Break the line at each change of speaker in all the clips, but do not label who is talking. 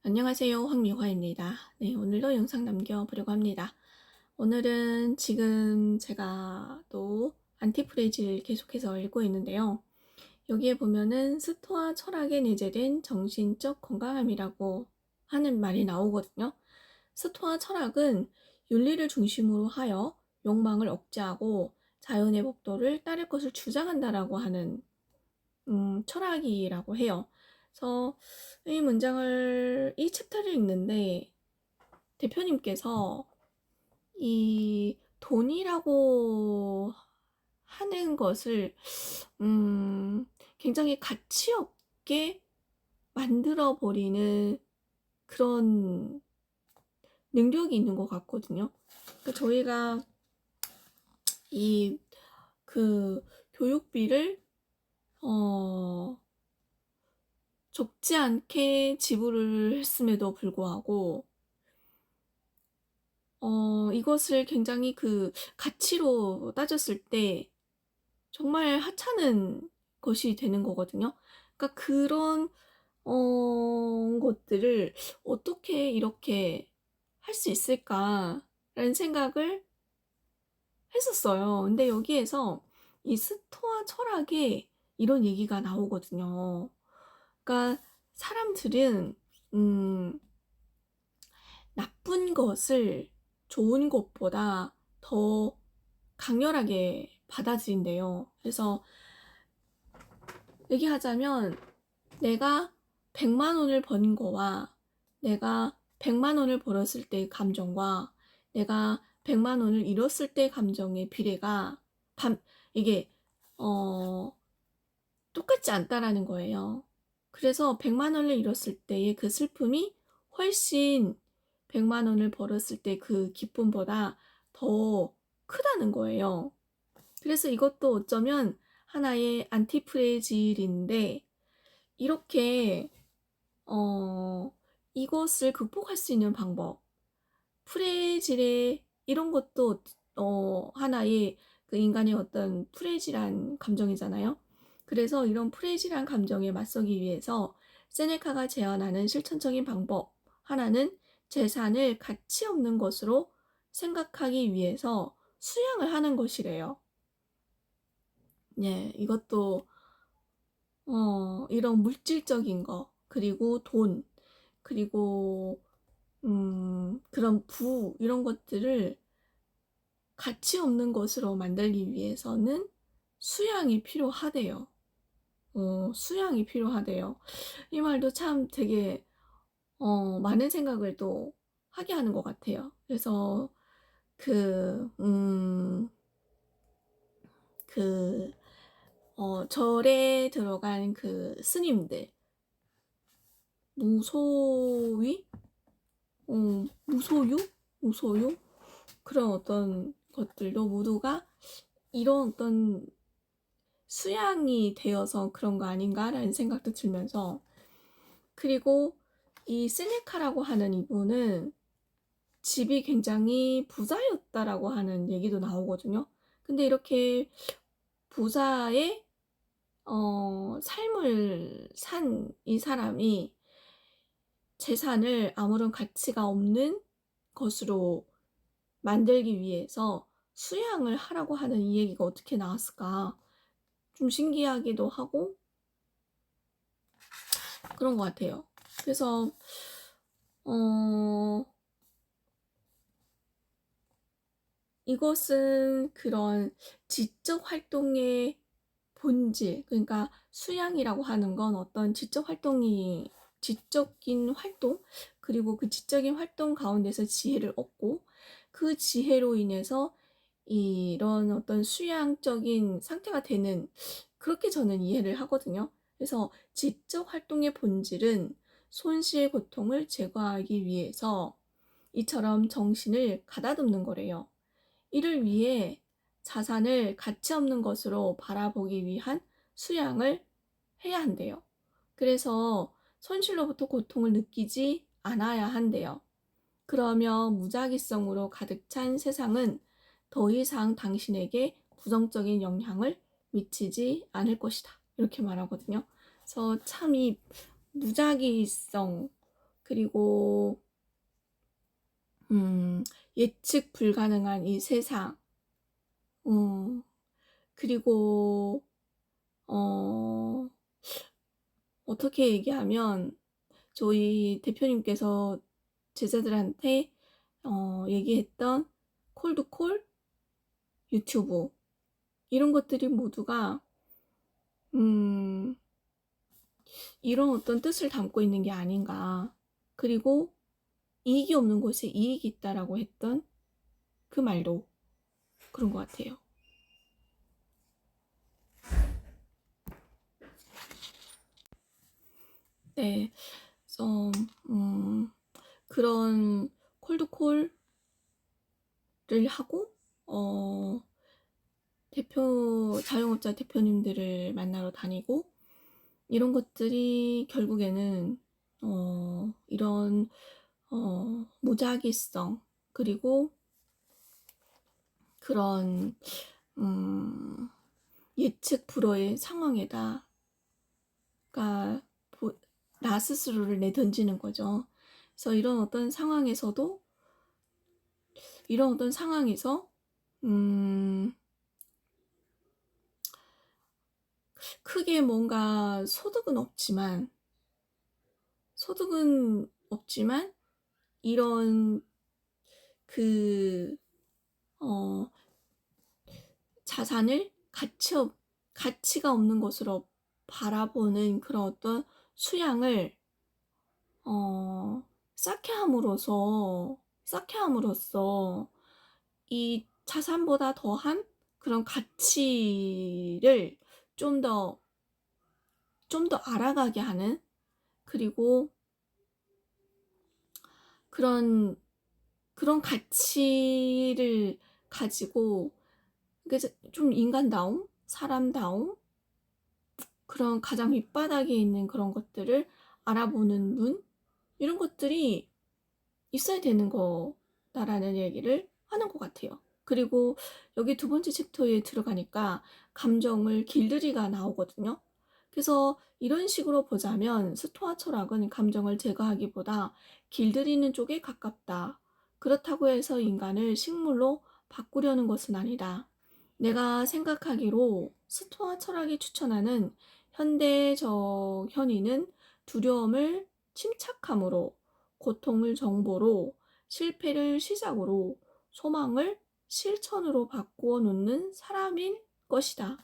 안녕하세요. 황미화입니다. 네, 오늘도 영상 남겨보려고 합니다. 오늘은 지금 제가 또 안티프레이지를 계속해서 읽고 있는데요. 여기에 보면은 스토아 철학에 내재된 정신적 건강함이라고 하는 말이 나오거든요. 스토아 철학은 윤리를 중심으로 하여 욕망을 억제하고 자연의 법도를 따를 것을 주장한다라고 하는 철학이라고 해요. 그래서 이 챕터를 읽는데 대표님께서 이 돈이라고 하는 것을 굉장히 가치 없게 만들어 버리는 그런 능력이 있는 것 같거든요. 그러니까 저희가 이 교육비를 적지 않게 지불을 했음에도 불구하고 이것을 굉장히 가치로 따졌을 때 정말 하찮은 것이 되는 거거든요. 그러니까 그런 것들을 어떻게 이렇게 할 수 있을까라는 생각을 했었어요. 근데 여기에서 이 스토아 철학에 이런 얘기가 나오거든요. 그러니까 사람들은 나쁜 것을 좋은 것보다 더 강렬하게 받아들인대요. 그래서 얘기하자면 내가 100만 원을 번 거와 내가 100만 원을 벌었을 때의 감정과 내가 100만 원을 잃었을 때의 감정의 비례가 이게 똑같지 않다라는 거예요. 그래서 100만 원을 잃었을 때의 그 슬픔이 훨씬 100만 원을 벌었을 때 그 기쁨보다 더 크다는 거예요. 그래서 이것도 어쩌면 하나의 안티프레질인데 이렇게 이것을 극복할 수 있는 방법, 프레질의 이런 것도 하나의 인간의 어떤 프레질한 감정이잖아요. 그래서 이런 프레질한 감정에 맞서기 위해서 세네카가 제안하는 실천적인 방법 하나는 재산을 가치 없는 것으로 생각하기 위해서 수양을 하는 것이래요. 예, 이것도 이런 물질적인 거, 그리고 돈, 그리고 그런 이런 것들을 가치 없는 것으로 만들기 위해서는 수양이 필요하대요. 수양이 필요하대요. 이 말도 참 되게 많은 생각을 또 하게 하는 것 같아요. 그래서 절에 들어간 스님들, 무소위? 무소유? 무소유? 그런 어떤 것들도 모두가 이런 어떤 수양이 되어서 그런 거 아닌가라는 생각도 들면서, 그리고 이 세네카라고 하는 이분은 집이 굉장히 부자였다라고 하는 얘기도 나오거든요. 근데 이렇게 부자의 삶을 산 이 사람이 재산을 아무런 가치가 없는 것으로 만들기 위해서 수양을 하라고 하는 이 얘기가 어떻게 나왔을까? 좀 신기하기도 하고 그런 것 같아요. 그래서 이것은 그런 지적 활동의 본질, 그러니까 수양이라고 하는 건 어떤 지적인 활동, 그리고 그 지적인 활동 가운데서 지혜를 얻고 그 지혜로 인해서 이런 어떤 수양적인 상태가 되는, 그렇게 저는 이해를 하거든요. 그래서 지적 활동의 본질은 손실 고통을 제거하기 위해서 이처럼 정신을 가다듬는 거래요. 이를 위해 자산을 가치 없는 것으로 바라보기 위한 수양을 해야 한대요. 그래서 손실로부터 고통을 느끼지 않아야 한대요. 그러면 무작위성으로 가득 찬 세상은 더 이상 당신에게 부정적인 영향을 미치지 않을 것이다. 이렇게 말하거든요. 그래서 참 이 무작위성, 그리고 예측 불가능한 이 세상, 그리고 어 어떻게 얘기하면 저희 대표님께서 제자들한테 얘기했던 콜드콜 유튜브, 이런 것들이 모두가 음 이런 어떤 뜻을 담고 있는 게 아닌가. 그리고 이익이 없는 곳에 이익이 있다라고 했던 그 말도 그런 것 같아요. 네, 그래서 그런 콜드콜을 하고 자영업자 대표님들을 만나러 다니고, 이런 것들이 결국에는 이런 무작위성, 그리고 그런 예측 불허의 상황에다가 나 스스로를 내던지는 거죠. 그래서 이런 어떤 상황에서 크게 뭔가 소득은 없지만 이런 그 자산을 가치가 없는 것으로 바라보는 그런 어떤 수양을 쌓게 함으로써 이 자산보다 더한 그런 가치를 좀 더 알아가게 하는, 그리고 그런 가치를 가지고 좀 인간다움, 사람다움, 그런 가장 밑바닥에 있는 그런 것들을 알아보는 눈, 이런 것들이 있어야 되는 거다라는 얘기를 하는 것 같아요. 그리고 여기 두 번째 챕터에 들어가니까 감정을 길들이가 나오거든요. 그래서 이런 식으로 보자면 스토아 철학은 감정을 제거하기보다 길들이는 쪽에 가깝다. 그렇다고 해서 인간을 식물로 바꾸려는 것은 아니다. 내가 생각하기로 스토아 철학이 추천하는 현대적 현인은 두려움을 침착함으로, 고통을 정보로, 실패를 시작으로, 소망을 실천으로 바꾸어 놓는 사람인 것이다.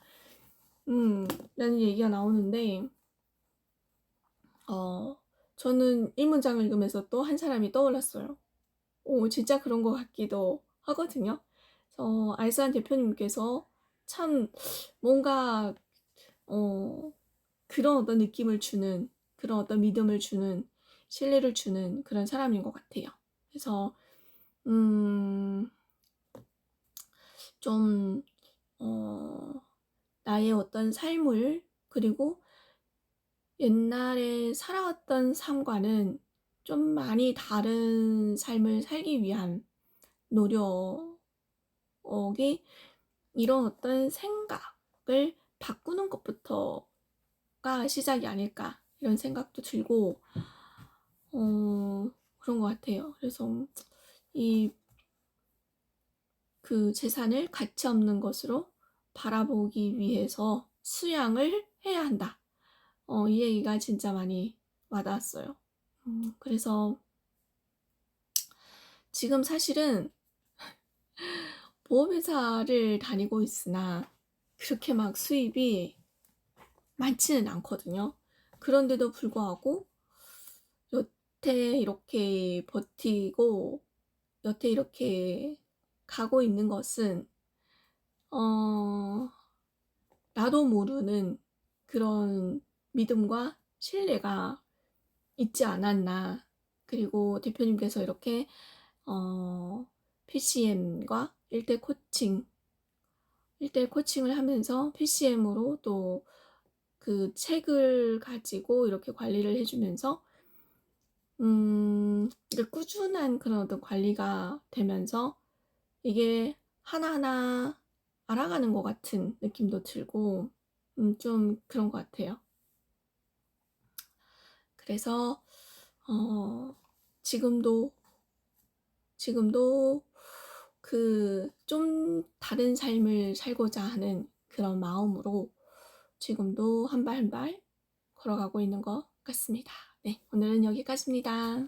라는 얘기가 나오는데, 저는 이 문장을 읽으면서 또 한 사람이 떠올랐어요. 진짜 그런 것 같기도 하거든요. 알싸한 대표님께서 참 뭔가 그런 어떤 느낌을 주는, 그런 어떤 믿음을 주는, 신뢰를 주는 그런 사람인 것 같아요. 그래서 좀 나의 어떤 삶을, 그리고 옛날에 살아왔던 삶과는 좀 많이 다른 삶을 살기 위한 노력이 이런 어떤 생각을 바꾸는 것부터가 시작이 아닐까, 이런 생각도 들고 그런 것 같아요. 그래서 그 재산을 가치 없는 것으로 바라보기 위해서 수양을 해야 한다. 이 얘기가 진짜 많이 와닿았어요. 그래서 지금 사실은 보험회사를 다니고 있으나 그렇게 막 수입이 많지는 않거든요. 그런데도 불구하고 여태 이렇게 버티고 여태 이렇게 가고 있는 것은 나도 모르는 그런 믿음과 신뢰가 있지 않았나. 그리고 대표님께서 이렇게 PCM과 1대1 코칭을 하면서 PCM으로 또 그 책을 가지고 이렇게 관리를 해주면서 꾸준한 그런 어떤 관리가 되면서 이게 하나하나 알아가는 것 같은 느낌도 들고 좀 그런 것 같아요. 그래서 지금도 지금도 좀 다른 삶을 살고자 하는 그런 마음으로 지금도 한 발 한 발 걸어가고 있는 것 같습니다. 네, 오늘은 여기까지입니다.